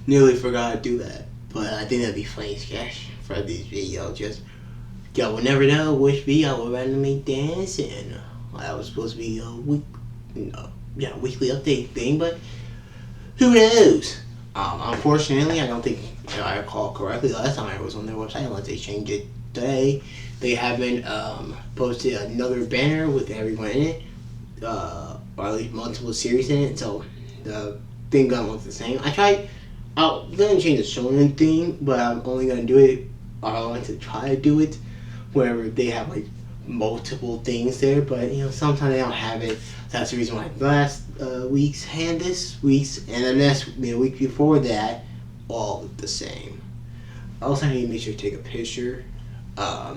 Nearly forgot to do that. But I think that'd be funny sketch for these videos. Just y'all will never know which video will randomly dance and that was supposed to be a weekly update thing, but who knows? Unfortunately, I don't think if I recall correctly last time I was on their website unless they changed it today. They haven't posted another banner with everyone in it, or at least multiple series in it. So the thing got looks the same. I'm gonna change the shonen thing, but I'm only gonna do it. I want to try to do it wherever they have like multiple things there, but sometimes they don't have it. That's the reason why last week's and this week's and the week before that all look the same. I also need to make sure to take a picture. Let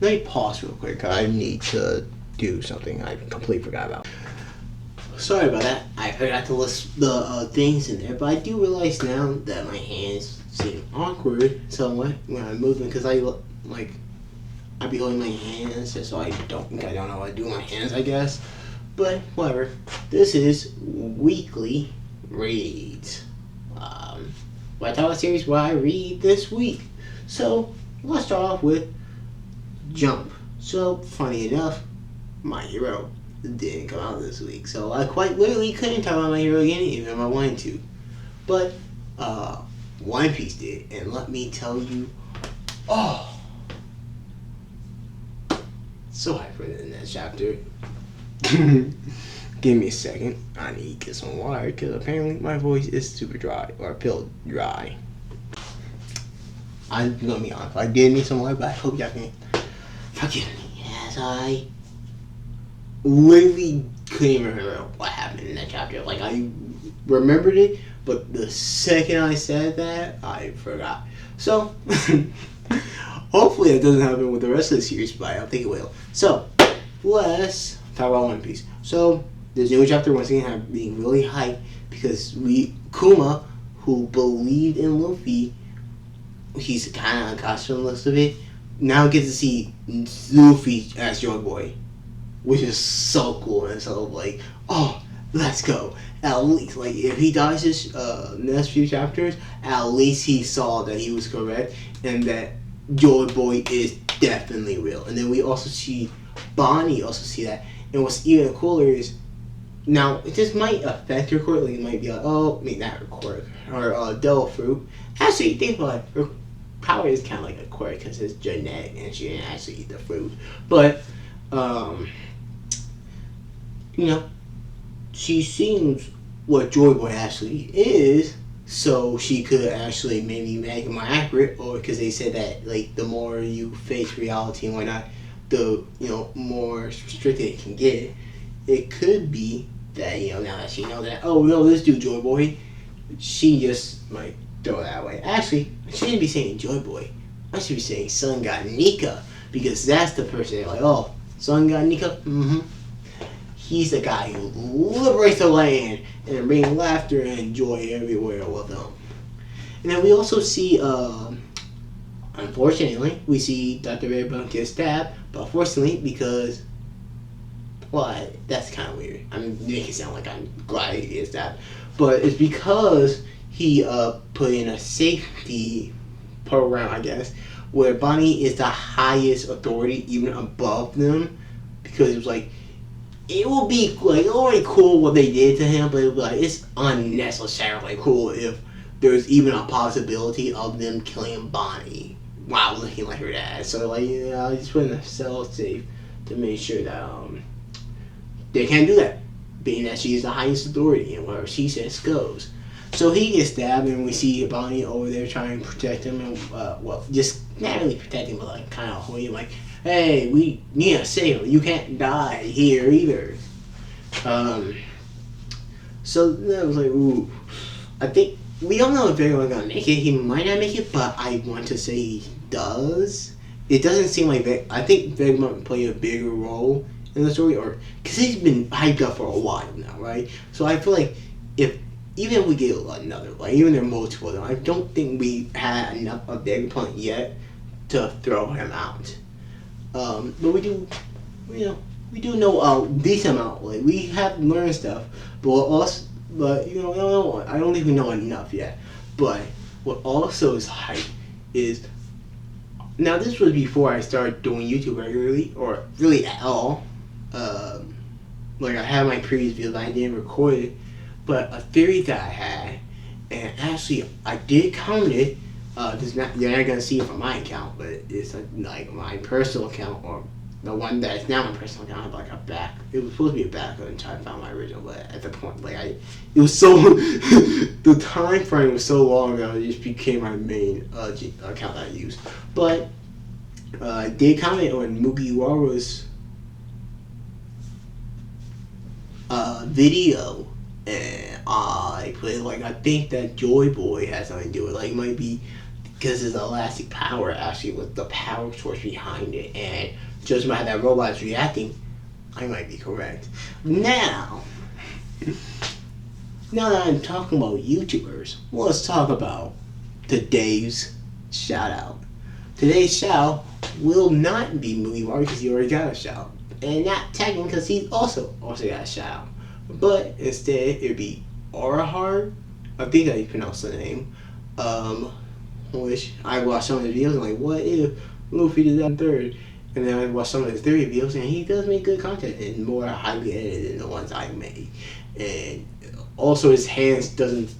me pause real quick. I need to do something I completely forgot about. Sorry about that. I forgot to list the things in there, but I do realize now that my hands seem awkward somewhat when I move them because I be holding my hands just so I don't know what I do with my hands, I guess. But whatever. This is weekly reads. My top series what I read this week. So let's start off with Jump. So funny enough, My Hero didn't come out this week, so I quite literally couldn't talk about My Hero again even if I wanted to. But One Piece did, and let me tell you, so hyped for the next chapter. Give me a second. I need to get some water because apparently my voice is super dry or pill dry. I'm gonna be honest. I did need some water, but I hope y'all can forgive me as I literally couldn't remember what happened in that chapter. Like I remembered it, but the second I said that, I forgot. So hopefully it doesn't happen with the rest of the series, but I don't think it will. So let's talk about One Piece. So this new chapter once again being really hyped because Kuma, who believed in Luffy, he's kind of unconscious in most of it, now gets to see Luffy as Joy Boy, which is so cool and so like, let's go. At least, like, if he dies this next few chapters, at least he saw that he was correct and that Joy Boy is definitely real. And then we also see Bonnie also see that. And what's even cooler is, now, this might affect her quirk. Like, it might be like, not her quirk, or Devil Fruit. Actually, think about it. Her power is kind of like a quirk because it's genetic and she didn't actually eat the fruit. But, she seems what Joy Boy actually is, so she could actually maybe make it more accurate, or because they said that, like, the more you face reality and whatnot, the, more restricted it can get. It could be that, now that she knows that, this dude Joy Boy, she just might throw it that way. Actually, I shouldn't be saying Joy Boy. I should be saying Sun God Nika, because that's the person they're like, Sun God Nika? He's the guy who liberates the land and brings laughter and joy everywhere with him. And then we also see, unfortunately, we see Dr. Redbone get stabbed, but fortunately, because, that's kind of weird. I mean, make it sound like I'm glad he gets stabbed. But it's because he put in a safety program, I guess, where Bonnie is the highest authority, even above them, because it was like, it will be like already cool what they did to him, but it would be like, it's unnecessarily cool if there's even a possibility of them killing Bonnie while looking like her dad. So I just put in a cell safe to make sure that they can't do that, being that she's the highest authority and whatever she says goes. So he gets stabbed, and we see Bonnie over there trying to protect him, and just not really protect him, but like kind of hold him, like, hey, we need to save him. You can't die here either. So that was like, ooh. I think we don't know if Vegamon's gonna make it. He might not make it, but I want to say he does. It doesn't seem like I think Vegamon play a bigger role in the story, or because he's been hyped up for a while now, right? So I feel like even if we get another, like even there are multiple of them, I don't think we had enough of Vegapunk yet to throw him out. But we do know a decent amount. Like, we have learned stuff, but but I don't think we know enough yet. But what also is hype is now this was before I started doing YouTube regularly or really at all. Like I had my previous videos, but I didn't record it. But a theory that I had, and actually I did comment it. You're not gonna see it from my account, but it's like my personal account or the one that's now my personal account. I have like a back. It was supposed to be a backup until I found my original, but at the point it was so the time frame was so long that it just became my main account that I used. But I did comment on Mugiwara's video, and I put it like I think that Joy Boy has something to do with it. Like it might be because his elastic power actually was the power source behind it, and just by how that robot's reacting, I might be correct. Now that I'm talking about YouTubers, let's talk about today's shout out. Today's shout will not be Mugiwara because he already got a shout, and not Tekken because he also got a shout. But instead, it'd be Arahar. I think I pronounced the name. Which I watched some of his videos and like, what if Luffy did that third? And then I watched some of his theory videos and he does make good content and more highly edited than the ones I made. And also his hands doesn't,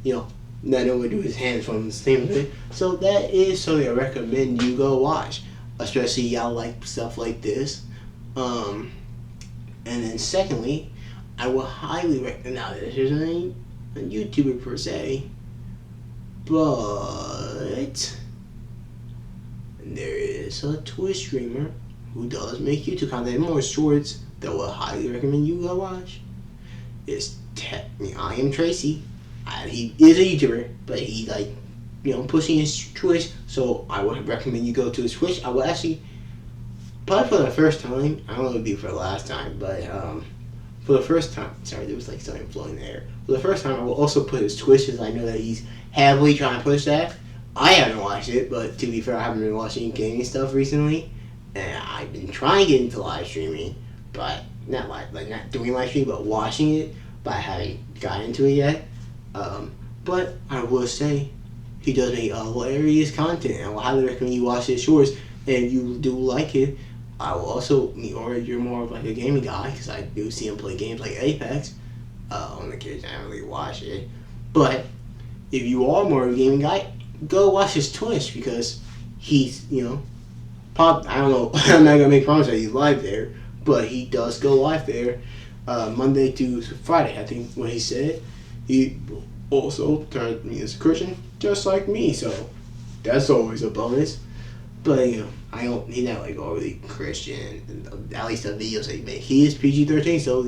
not know what to do his hands from the same thing. So that is something I recommend you go watch, especially y'all like stuff like this. And then secondly, I will highly recommend. Now this isn't a YouTuber per se, but there is a Twitch streamer who does make YouTube content, more shorts, that will highly recommend you go watch. I am Tracy. He is a YouTuber, but he pushing his Twitch, so I would recommend you go to his Twitch. I will actually, probably for the first time, I don't know if it'll be for the last time, but for the first time, sorry, there was like something floating there. For the first time, I will also put his Twitch, as I know that he's heavily trying to push that. I haven't watched it, but to be fair, I haven't been watching gaming stuff recently, and I've been trying to get into live streaming, but not doing live streaming, but watching it, but I haven't gotten into it yet. But I will say, he does make hilarious content, and I will highly recommend you watch his shorts. And if you do like it, I will also, or you're more of like a gaming guy, because I do see him play games like Apex. On the kids, I don't really watch it. But if you are more of a gaming guy, go watch his Twitch, because he's, I don't know, I'm not gonna make promises that he's live there, but he does go live there Monday to Friday, I think what he said. He also turned me as a Christian, just like me, so that's always a bonus. But I don't need that overly Christian. At least the videos that he made. He is PG-13, so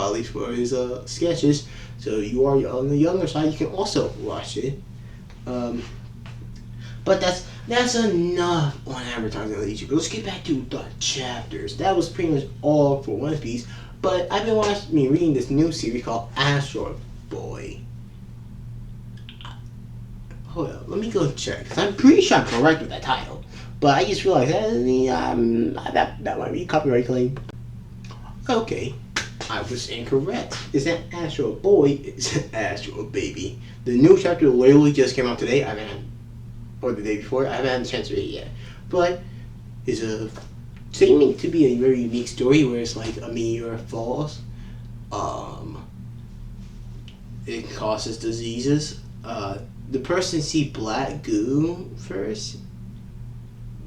at least for his sketches. So you are on the younger side, you can also watch it. But that's enough on advertising on YouTube. Let's get back to the chapters. That was pretty much all for One Piece. But I've been reading this new series called Astro Boy. Hold up, let me go check, because I'm pretty sure I'm correct with that title. But I just realized that might be copyright claim. Okay, I was incorrect. It's not Astro Boy, it's Astro Baby. The new chapter literally just came out today. Or the day before. I haven't had a chance to read it yet. But it's seeming to be a very unique story where it's like a meteor falls. It causes diseases. The person see black goo first.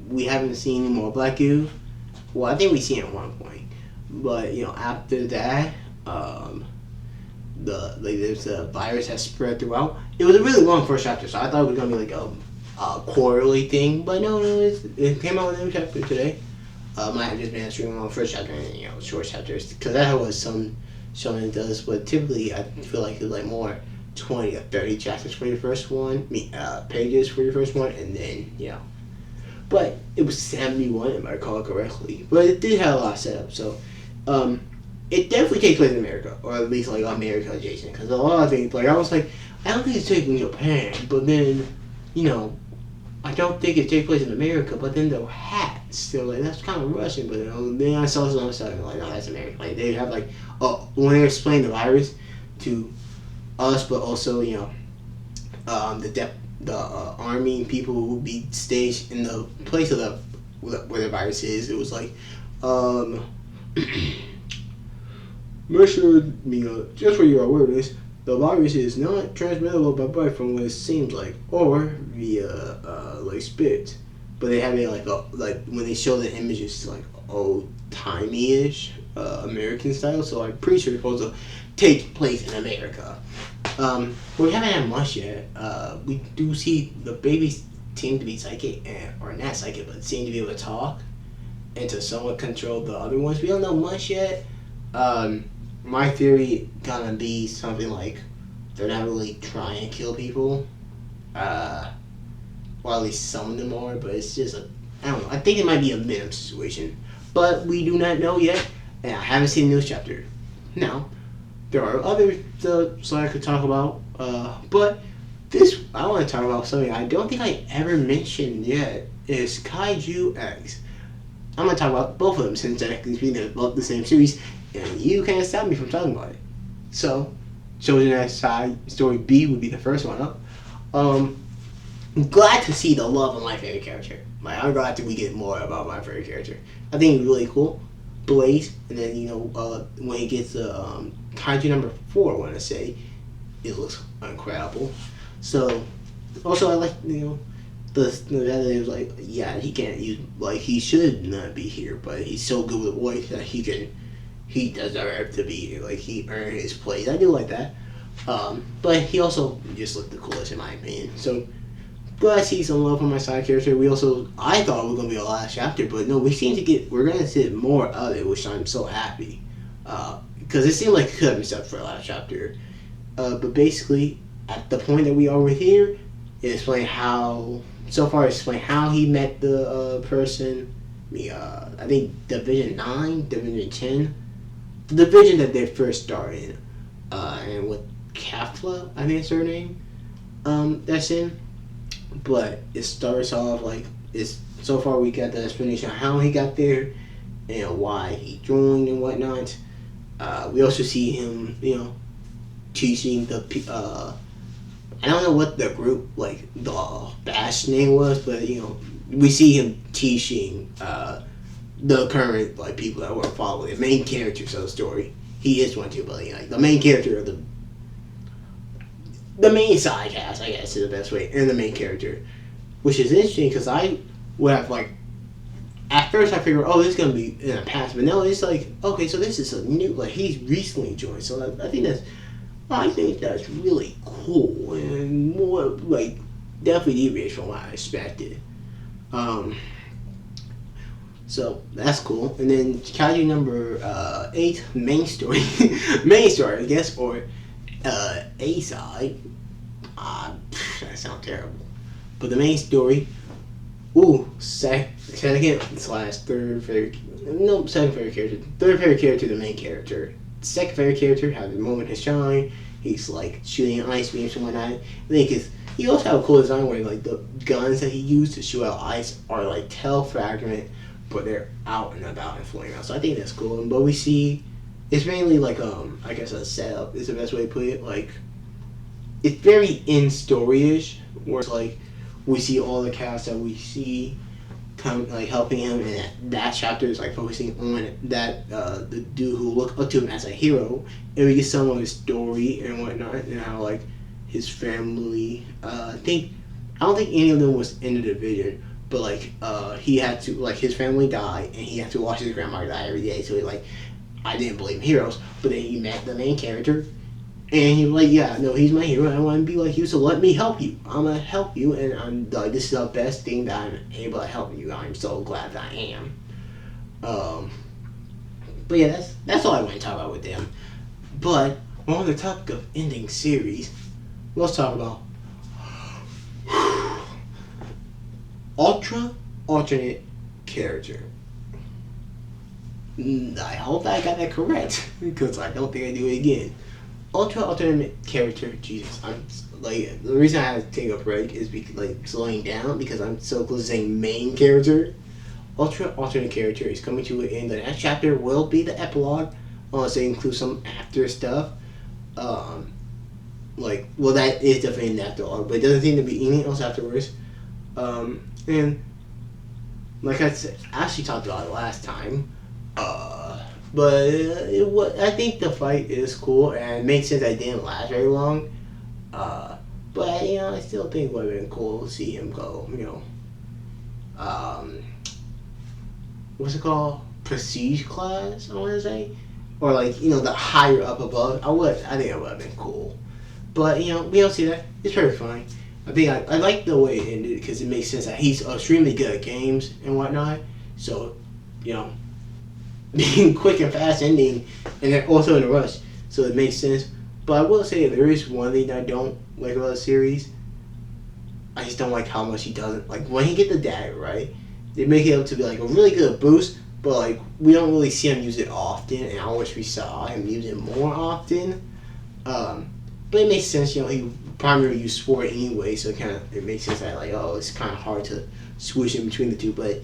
We haven't seen any more black goo. Well, I think we seen it at one point. But after that, there's a virus has spread throughout. It was a really long first chapter, so I thought it was gonna be like a quarterly thing. But no, it came out with a new chapter today. Might have just been a streaming on first chapter and short chapters, because that was some showing it does. But typically, I feel like it's like more 20 or 30 chapters for your first one, pages for your first one, and then But it was 71, if I recall correctly. But it did have a lot of setup, so it definitely takes place in America, or at least like America adjacent. Because a lot of things, I was like, I don't think it's taking Japan, but then I don't think it takes place in America. But then the hats, so that's kind of Russian. But then I saw some stuff like, no, that's American. Like they have when they explain the virus to us, but also the army people who would be staged in the place of the where the virus is. It was like, make sure just for your awareness, the virus is not transmittable by bite from what it seems like, or via like spit. But they have it like when they show the images like old timey ish American style. So I'm pretty sure it's supposed to take place in America. We haven't had much yet. We do see the babies seem to be psychic, or not psychic, but seem to be able to talk and to somewhat control the other ones. We don't know much yet. My theory gonna be something like they're not really trying to kill people. Or at least some of them are, but it's just I don't know. I think it might be a Venom situation, but we do not know yet, and I haven't seen the news chapter. Now, there are other so I could talk about, but this I want to talk about something I don't think I ever mentioned yet is Kaiju X. I'm gonna talk about both of them since technically they're both the same series, and you can't stop me from talking about it. So, Chosen X Side Story B would be the first one up. I'm glad to see the love of my favorite character. I'm glad that we get more about my favorite character. I think it's really cool. Blaze, and then when he gets Kaiju number 4, I want to say, it looks incredible. So, also I like the it was like, yeah, he can't use he should not be here, but he's so good with voice that he does deserve to be here. Like he earned his place. I do like that. But he also just looked the coolest in my opinion. So. Glad I see some love for my side character. I thought it was gonna be a last chapter, but no, we're gonna see more of it, which I'm so happy. Because it seemed like it could have been set for a last chapter. But basically, at the point that we are with here, it explained how he met the person. I think Division 9, Division 10, the division that they first started, and with Kafla, I think it's her name. That's in. But it starts off so far we got the explanation of how he got there and why he joined and whatnot. We also see him, teaching the I don't know what the group the bash name was, but we see him teaching the current people that were following the main characters of the story. He is one too, but the main character of the main side cast, I guess, is the best way, and the main character, which is interesting because I would have at first I figured, this is gonna be in the past, but now it's okay, so this is a new, he's recently joined, so I think that's really cool and more definitely deviates from what I expected. So that's cool, and then Kaiju number 8, main story, I guess, or. A side, that sounds terrible. But the main story, second favorite character. Third favorite character, the main character. Second favorite character has a moment to shine. He's shooting ice beams and whatnot. He also has a cool design where the guns that he used to shoot out ice are tail fragment, but they're out and about and floating out. So I think that's cool. But we see. It's mainly I guess a setup is the best way to put it. It's very in story-ish, where it's we see all the cast that we see come helping him, and that chapter is focusing on that the dude who looked up to him as a hero, and we get some of his story and whatnot, and how his family. I don't think any of them was in the division, but he had to his family died, and he had to watch his grandma die every day, so he I didn't believe in heroes, but then he met the main character, and he was yeah, no, he's my hero, and I want to be like you, so let me help you. I'm going to help you, and I'm this is the best thing that I'm able to help you. I'm so glad that I am. But yeah, that's all I want to talk about with them. But on the topic of ending series, let's talk about alternate character. I hope I got that correct, because I don't think I do it again. Alternate character, Jesus. I'm the reason I had to take a break is because slowing down, because I'm so close to saying main character. Alternate character is coming to an end. The next chapter will be the epilogue, unless they include some after stuff. like, well, that is definitely an after arc, but it doesn't seem to be anything else afterwards. And like I said, I actually talked about it last time. But I think the fight is cool and it makes sense that it didn't last very long. But I still think it would have been cool to see him go. What's it called? Prestige class, I want to say, or like the higher up above. I think it would have been cool. But we don't see that. It's very fine. I think I like the way it ended because it makes sense that he's extremely good at games and whatnot. So, being quick and fast ending, and then also in a rush, so it makes sense. But I will say there is one thing that I don't like about the series. I just don't like how much he doesn't like when he get the dagger right. They make it up to be like a really good boost, but like we don't really see him use it often, and I wish we saw him use it more often. But it makes sense, he primarily used sport anyway, so it makes sense that it's kind of hard to switch in between the two. But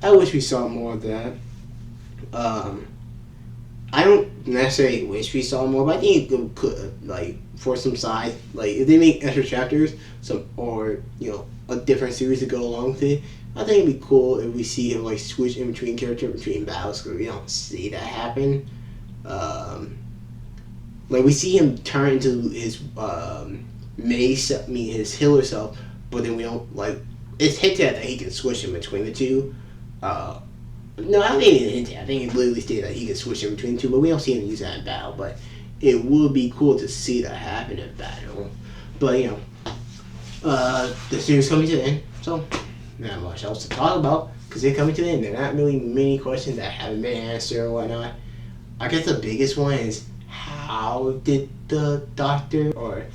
I wish we saw more of that. I don't necessarily wish we saw more, but I think it could for some size, if they make extra chapters, or a different series to go along with it. I think it'd be cool if we see him switch in between characters between battles, because we don't see that happen. We see him turn into his his healer self, but then we don't it's hinted that he can switch in between the two. No, I don't think it's hinted. I think it literally stated that he can switch in between the two, but we don't see him use that in battle. But it would be cool to see that happen in battle. But the series coming to the end, so not much else to talk about because they're coming to the end. There are not really many questions that haven't been answered or whatnot. I guess the biggest one is, how did the doctor or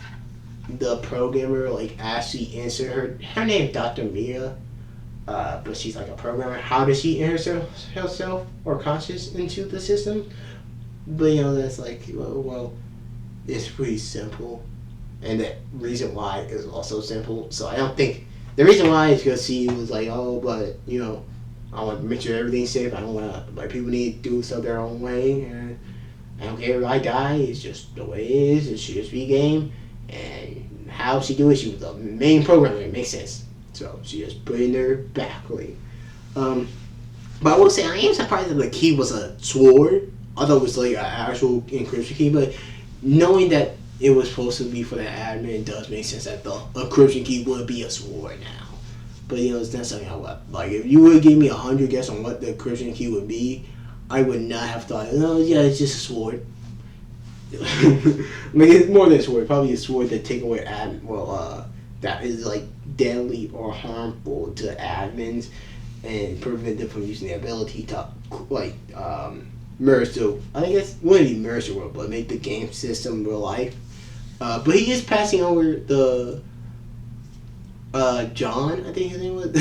the programmer actually insert her name's Dr. Mia, but she's a programmer. How does she insert herself or conscious into the system? But that's well, it's pretty simple, and the reason why is also simple. So I don't think the reason why is because she was but I want to make sure everything's safe. I don't want to people need to do stuff their own way, and I don't care if I die. It's just the way it is. It should just be game. And how she do it, she was the main programmer. It makes sense. So she just put in there backward. But I will say I am surprised that the key was a sword. I thought it was an actual encryption key. But knowing that it was supposed to be for the admin, it does make sense that the encryption key would be a sword now. But it's not something I would if you would give me 100 guess on what the encryption key would be, I would not have thought, it's just a sword. It's more than a sword. Probably a sword that take away that is deadly or harmful to admins and prevent them from using the ability to merge. So I think it wouldn't be merge the world, but make the game system real life. But he is passing over the John, I think his name was.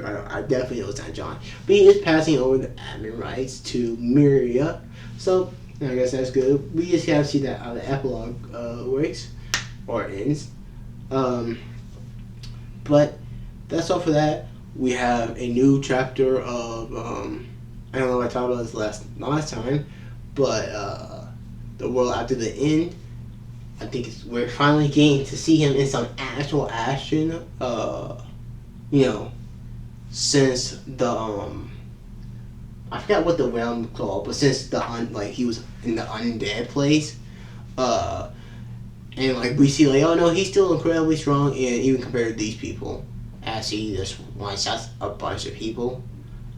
I definitely know it's not John. But he is passing over the admin rights to Miria. So, I guess that's good. We just have to see that how the epilogue works or ends. But that's all for that. We have a new chapter of, I don't know if I talked about this last time, but the world after the end. I think we're finally getting to see him in some actual action. Since the I forgot what the realm called, but since he was in the undead place, and we see oh no, he's still incredibly strong, and even compared to these people, as he just one-shots a bunch of people.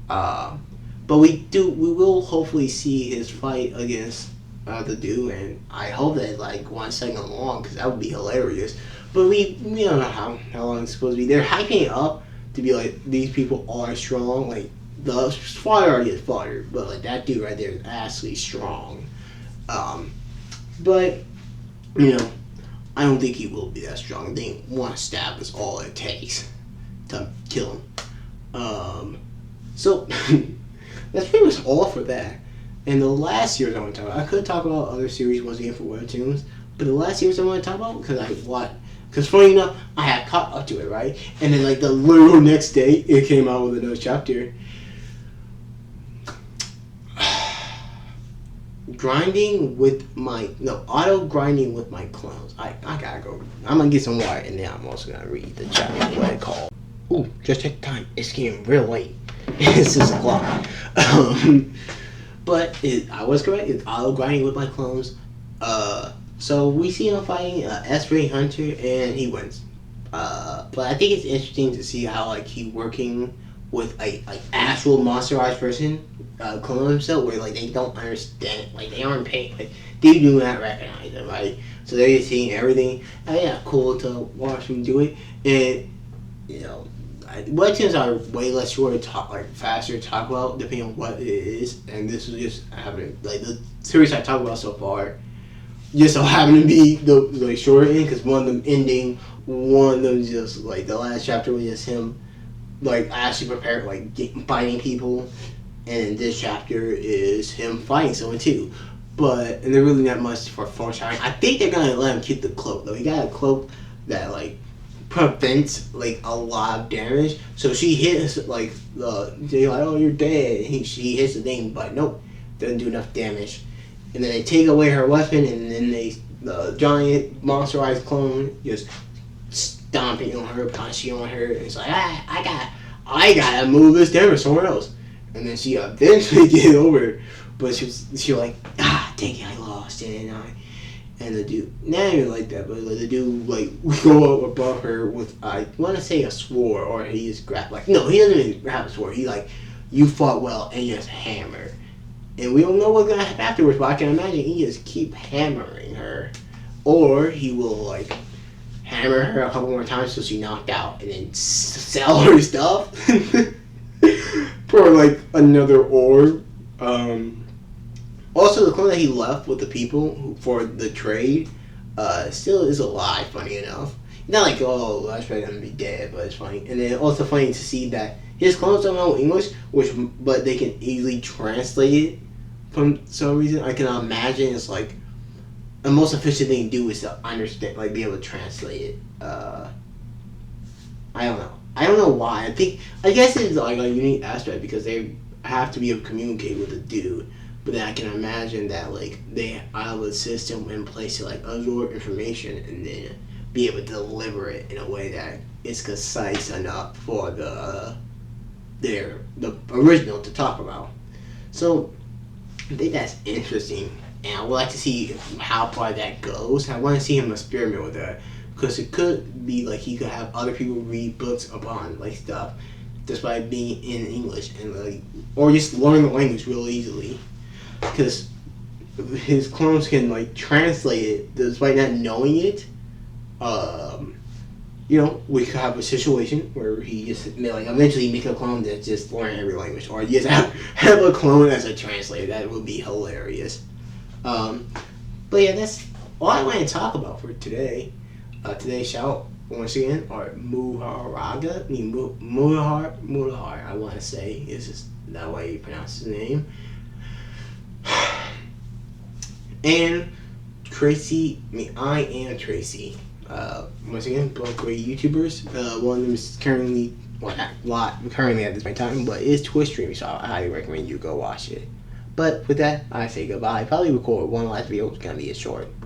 But we will hopefully see his fight against the dude, and I hope that 1 second long, because that would be hilarious. But we don't know how long it's supposed to be. They're hyping it up to be these people are strong. The fighter already is fighter, but that dude right there is actually strong. But I don't think he will be that strong. I think one stab is all it takes to kill him. So that's pretty much all for that. And the last series I want to talk about, I could talk about other series once again for webtoons, but the last series I want to talk about, because funny enough, I had caught up to it, right? And then the literal next day, it came out with another chapter. auto grinding with my clones. I gotta go. I'm gonna get some water and then I'm also gonna read the chat. What it called. Ooh, just check the time. It's getting real late. It's 6 o'clock. But I was correct. It's auto grinding with my clones. So we see him fighting S-Ray Hunter and he wins. But I think it's interesting to see how like he working with a actual monsterized person clone himself, where like they don't understand, like they aren't paying, like they do not recognize him, right? So they're just seeing everything. And yeah, cool to watch him do it. And webtoons are way less short to talk, like faster to talk about, depending on what it is. And this was just happening, like the series I talked about so far, just so happened to be the short end, because one of them ending, one of them just like the last chapter was just him like actually prepared, like fighting people, and this chapter is him fighting someone too. And they're really not much for foreshadowing. I think they're gonna let him keep the cloak though. He got a cloak that like prevents like a lot of damage. So she hits like they're like, oh, you're dead. She hits the thing, but nope, doesn't do enough damage. And then they take away her weapon, and then the giant monsterized clone just stomping on her, punching on her. And it's like, I gotta move this damage somewhere else. And then she eventually get over it, but she like, dang it, I lost, didn't I? And the dude, not even like that, but like, the dude like go up above her with, I want to say a sword, or he just grab, like, no, he doesn't even grab a sword. He like, you fought well, and just hammer. And we don't know what's gonna happen afterwards, but I can imagine he just keep hammering her, or he will like hammer her a couple more times till she knocked out, and then sell her stuff for like another orb. Also, the clone that he left with the people for the trade still is alive, funny enough. Not like, oh, that's probably gonna be dead, but it's funny. And then also funny to see that his clones don't know English, but they can easily translate it from some reason. I can imagine it's like the most efficient thing to do is to understand, like be able to translate it. I don't know. I don't know why. I guess it's like a unique aspect because they have to be able to communicate with a dude. But then I can imagine that like they have a system in place to like absorb information and then be able to deliver it in a way that is concise enough for the original to talk about. So I think that's interesting, and I would like to see how far that goes. I want to see him experiment with that, because it could be like he could have other people read books upon like stuff just by being in English, and like, or just learn the language real easily, because his clones can like translate it despite not knowing it. We could have a situation where he just like eventually make a clone that just learn every language, or just have a clone as a translator. That would be hilarious. But yeah, that's all I want to talk about for today. Today's shout once again are Muharaga. Muhar. I want to say is just that way you pronounce his name. And Tracy. I am Tracy. Once again, both great YouTubers. One of them is currently at this point in time, but it's Twitch streaming, so I highly recommend you go watch it. But with that, I say goodbye. Probably record one last video. It's gonna be a short.